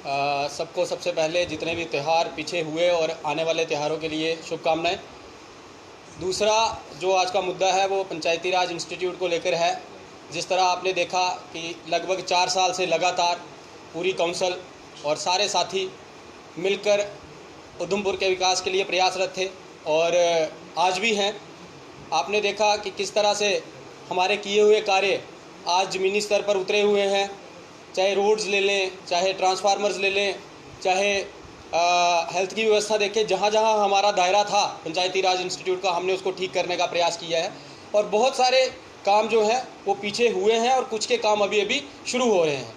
सबको सबसे पहले जितने भी त्यौहार पीछे हुए और आने वाले त्योहारों के लिए शुभकामनाएं। दूसरा जो आज का मुद्दा है वो पंचायती राज इंस्टीट्यूट को लेकर है। जिस तरह आपने देखा कि लगभग 4 साल से लगातार पूरी काउंसिल और सारे साथी मिलकर उधमपुर के विकास के लिए प्रयासरत थे और आज भी हैं। आपने देखा कि किस तरह से हमारे किए हुए कार्य आज ज़मीनी स्तर पर उतरे हुए हैं। चाहे रोड्स ले लें, चाहे ट्रांसफार्मर्स ले लें, चाहे हेल्थ की व्यवस्था देखें, जहाँ जहाँ हमारा दायरा था पंचायती राज इंस्टीट्यूट का, हमने उसको ठीक करने का प्रयास किया है। और बहुत सारे काम जो हैं वो पीछे हुए हैं और कुछ के काम अभी अभी शुरू हो रहे हैं।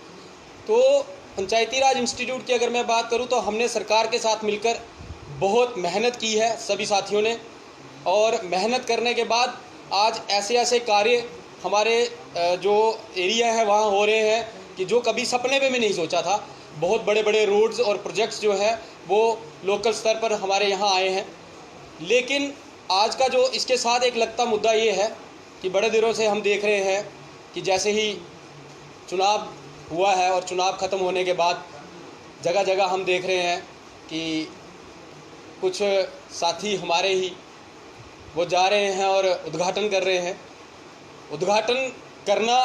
तो पंचायती राज इंस्टीट्यूट की अगर मैं बात करूं तो हमने सरकार के साथ मिलकर बहुत मेहनत की है सभी साथियों ने, और मेहनत करने के बाद आज ऐसे ऐसे कार्य हमारे जो एरिया है वहाँ हो रहे हैं कि जो कभी सपने में भी नहीं सोचा था। बहुत बड़े बड़े रोड्स और प्रोजेक्ट्स जो है वो लोकल स्तर पर हमारे यहाँ आए हैं। लेकिन आज का जो इसके साथ एक लगता मुद्दा ये है कि बड़े दिनों से हम देख रहे हैं कि जैसे ही चुनाव हुआ है और चुनाव ख़त्म होने के बाद जगह जगह हम देख रहे हैं कि कुछ साथी हमारे ही वो जा रहे हैं और उद्घाटन कर रहे हैं। उद्घाटन करना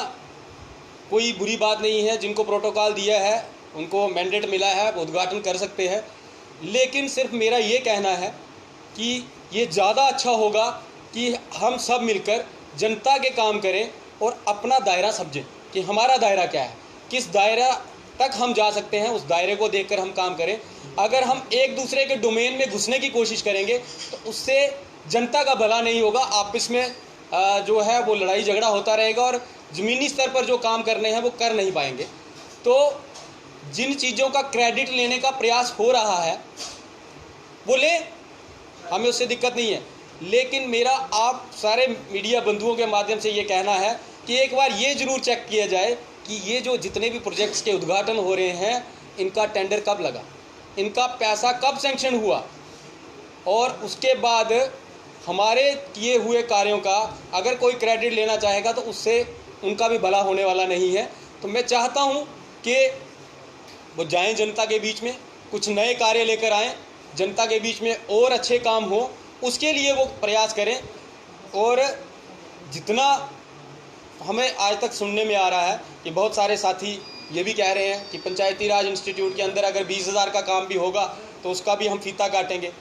कोई बुरी बात नहीं है, जिनको प्रोटोकॉल दिया है उनको मैंडेट मिला है वो उद्घाटन कर सकते हैं। लेकिन सिर्फ मेरा ये कहना है कि ये ज़्यादा अच्छा होगा कि हम सब मिलकर जनता के काम करें और अपना दायरा समझें कि हमारा दायरा क्या है, किस दायरा तक हम जा सकते हैं, उस दायरे को देखकर हम काम करें। अगर हम एक दूसरे के डोमेन में घुसने की कोशिश करेंगे तो उससे जनता का भला नहीं होगा, आपस में जो है वो लड़ाई झगड़ा होता रहेगा और ज़मीनी स्तर पर जो काम करने हैं वो कर नहीं पाएंगे। तो जिन चीज़ों का क्रेडिट लेने का प्रयास हो रहा है वो ले, हमें उससे दिक्कत नहीं है। लेकिन मेरा आप सारे मीडिया बंधुओं के माध्यम से ये कहना है कि एक बार ये ज़रूर चेक किया जाए कि ये जो जितने भी प्रोजेक्ट्स के उद्घाटन हो रहे हैं इनका टेंडर कब लगा, इनका पैसा कब सैंक्शन हुआ, और उसके बाद हमारे किए हुए कार्यों का अगर कोई क्रेडिट लेना चाहेगा तो उससे उनका भी भला होने वाला नहीं है। तो मैं चाहता हूं कि वो जाएं जनता के बीच में, कुछ नए कार्य लेकर आएं, जनता के बीच में और अच्छे काम हो, उसके लिए वो प्रयास करें। और जितना हमें आज तक सुनने में आ रहा है कि बहुत सारे साथी ये भी कह रहे हैं कि पंचायती राज इंस्टीट्यूट के अंदर अगर 20,000 का काम भी होगा तो उसका भी हम फीता काटेंगे।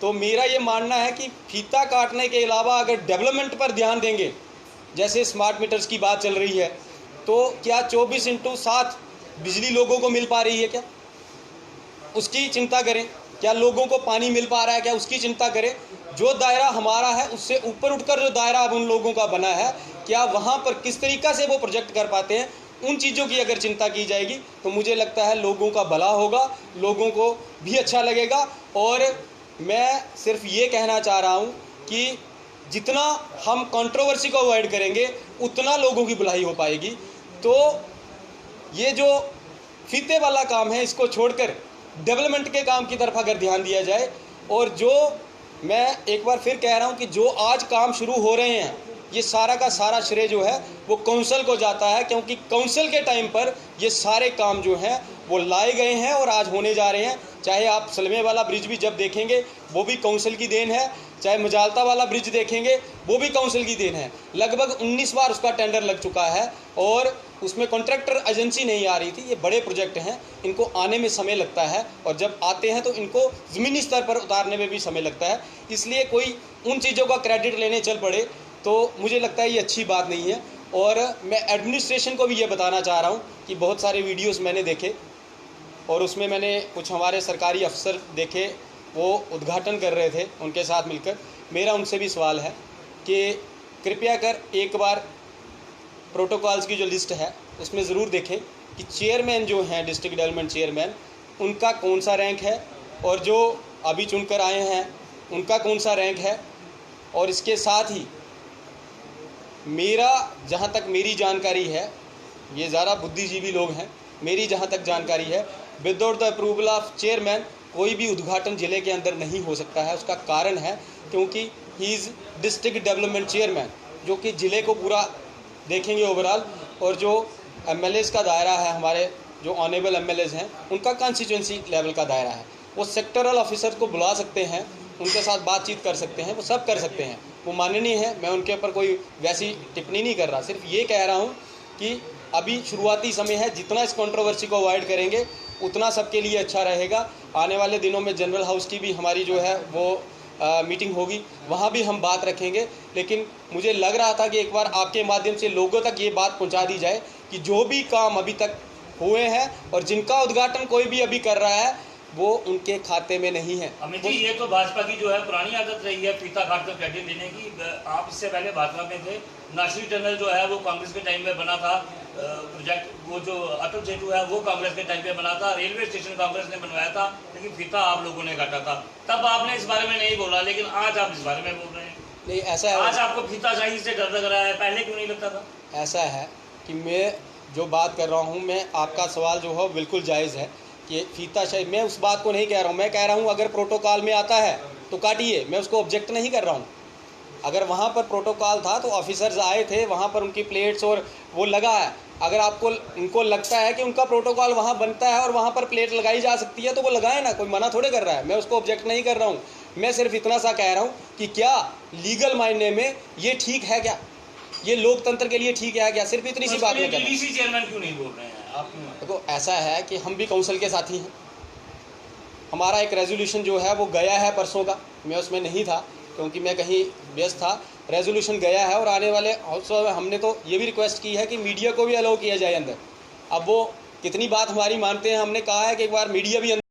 तो मेरा ये मानना है कि फीता काटने के अलावा अगर डेवलपमेंट पर ध्यान देंगे, जैसे स्मार्ट मीटर्स की बात चल रही है, तो क्या 24/7 बिजली लोगों को मिल पा रही है क्या, उसकी चिंता करें। क्या लोगों को पानी मिल पा रहा है क्या, उसकी चिंता करें। जो दायरा हमारा है उससे ऊपर उठकर जो दायरा अब उन लोगों का बना है, क्या वहाँ पर किस तरीक़ा से वो प्रोजेक्ट कर पाते हैं, उन चीज़ों की अगर चिंता की जाएगी तो मुझे लगता है लोगों का भला होगा, लोगों को भी अच्छा लगेगा। और मैं सिर्फ ये कहना चाह रहा हूँ कि जितना हम कंट्रोवर्सी को अवॉइड करेंगे उतना लोगों की भलाई हो पाएगी। तो ये जो फीते वाला काम है इसको छोड़कर डेवलपमेंट के काम की तरफ अगर ध्यान दिया जाए, और जो मैं एक बार फिर कह रहा हूँ कि जो आज काम शुरू हो रहे हैं ये सारा का सारा श्रेय जो है वो काउंसिल को जाता है, क्योंकि काउंसिल के टाइम पर ये सारे काम जो हैं वो लाए गए हैं और आज होने जा रहे हैं। चाहे आप सलमे वाला ब्रिज भी जब देखेंगे वो भी काउंसिल की देन है, चाहे मजालता वाला ब्रिज देखेंगे वो भी काउंसिल की देन है। लगभग 19 बार उसका टेंडर लग चुका है और उसमें कॉन्ट्रैक्टर एजेंसी नहीं आ रही थी। ये बड़े प्रोजेक्ट हैं, इनको आने में समय लगता है और जब आते हैं तो इनको ज़मीनी स्तर पर उतारने में भी समय लगता है। इसलिए कोई उन चीज़ों का क्रेडिट लेने चल पड़े तो मुझे लगता है ये अच्छी बात नहीं है। और मैं एडमिनिस्ट्रेशन को भी ये बताना चाह रहा हूँ कि बहुत सारे वीडियोस मैंने देखे और उसमें मैंने कुछ हमारे सरकारी अफसर देखे, वो उद्घाटन कर रहे थे उनके साथ मिलकर। मेरा उनसे भी सवाल है कि कृपया कर एक बार प्रोटोकॉल्स की जो लिस्ट है उसमें ज़रूर देखें कि चेयरमैन जो हैं, डिस्ट्रिक्ट डेवलपमेंट चेयरमैन, उनका कौन सा रैंक है और जो अभी चुनकर आए हैं उनका कौन सा रैंक है। और इसके साथ ही मेरा जहाँ तक मेरी जानकारी है, ये ज़्यादा बुद्धिजीवी लोग हैं, मेरी जहाँ तक जानकारी है without the approval of chairman कोई भी उद्घाटन ज़िले के अंदर नहीं हो सकता है। उसका कारण है क्योंकि he is district development chairman, जो कि ज़िले को पूरा देखेंगे ओवरऑल, और जो एमएलएस का दायरा है हमारे जो ऑनेबल एमएलएज हैं उनका कॉन्स्टिट्यूंसी लेवल का दायरा है। वो सेक्टरल ऑफिसर को बुला सकते हैं, उनके साथ बातचीत कर सकते हैं, वो सब कर सकते हैं, वो माननीय है। मैं उनके ऊपर कोई वैसी टिप्पणी नहीं कर रहा, सिर्फ ये कह रहा हूँ कि अभी शुरुआती समय है, जितना इस कंट्रोवर्सी को अवॉइड करेंगे उतना सबके लिए अच्छा रहेगा। आने वाले दिनों में जनरल हाउस की भी हमारी जो है वो मीटिंग होगी, वहाँ भी हम बात रखेंगे। लेकिन मुझे लग रहा था कि एक बार आपके माध्यम से लोगों तक ये बात पहुँचा दी जाए कि जो भी काम अभी तक हुए हैं और जिनका उद्घाटन कोई भी अभी कर रहा है वो उनके खाते में नहीं है। अमित जी, ये तो भाजपा की जो है पुरानी आदत रही है फीता काट कर क्रेडिट लेने की। आप इससे पहले भाजपा में थे। नासिर टनल जो है वो कांग्रेस के टाइम में बना था, प्रोजेक्ट वो जो अटल सेतु है वो कांग्रेस के टाइम पे बना था, रेलवे स्टेशन कांग्रेस ने बनवाया था, लेकिन फीता आप लोगों ने काटा था। तब आपने इस बारे में नहीं बोला, लेकिन आज आप इस बारे में बोल रहे हैं। नहीं, ऐसा है, आज आपको फीताशाही से डर लग रहा है, पहले क्यों नहीं लगता था? ऐसा है कि मैं जो बात कर रहा हूँ, मैं आपका सवाल जो है बिल्कुल जायज़ है कि फीताशाही, मैं उस बात को नहीं कह रहा हूँ। मैं कह रहा हूँ अगर प्रोटोकॉल में आता है तो काटिए, मैं उसको ऑब्जेक्ट नहीं कर रहा हूँ। अगर वहाँ पर प्रोटोकॉल था तो ऑफिसर्स आए थे, वहाँ पर उनकी प्लेट्स और वो लगा है। अगर आपको उनको लगता है कि उनका प्रोटोकॉल वहाँ बनता है और वहाँ पर प्लेट लगाई जा सकती है तो वो लगाए ना, कोई मना थोड़े कर रहा है। मैं उसको ऑब्जेक्ट नहीं कर रहा हूँ। मैं सिर्फ इतना सा कह रहा हूँ कि क्या लीगल मायने में ये ठीक है, क्या ये लोकतंत्र के लिए ठीक है क्या, सिर्फ इतनी सी बात में कहना। डीडीसी चेयरमैन क्यों नहीं बोल रहे हैं आप? देखो, ऐसा है कि हम भी काउंसिल के साथी हैं। हमारा एक रेजोल्यूशन जो है वो गया है परसों का, मैं उसमें नहीं था क्योंकि मैं कहीं व्यस्त था। रेजोल्यूशन गया है और आने वाले हाउस में हमने तो ये भी रिक्वेस्ट की है कि मीडिया को भी अलाउ किया जाए अंदर। अब वो कितनी बात हमारी मानते हैं, हमने कहा है कि एक बार मीडिया भी